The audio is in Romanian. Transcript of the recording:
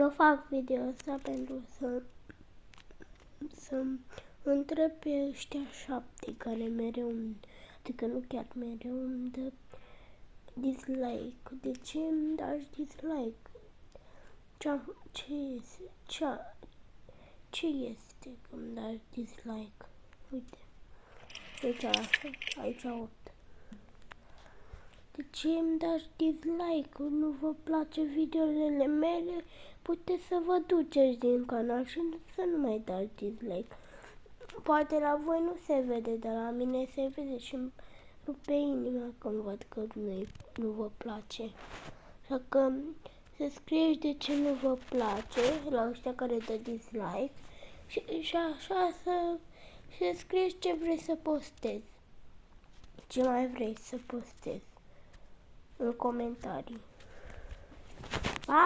Eu fac video ăsta pentru să întreb pe ăștia 7 care mereu, adică nu chiar mereu, îmi dă dislike. De ce îmi dați dislike? Ce este că îmi dați dislike? Uite, aici 8. De ce îmi dați dislike? Nu vă place videorile mele? Puteți să vă duceți din canal și să nu mai dați dislike. Poate la voi nu se vede, dar la mine se vede și îmi rupe inima când văd că nu vă place. Așa că să scrieți de ce nu vă place la ăștia care dă dislike și așa să scrieți ce vrei să postezi. Ce mai vrei să postezi în comentarii. Pa!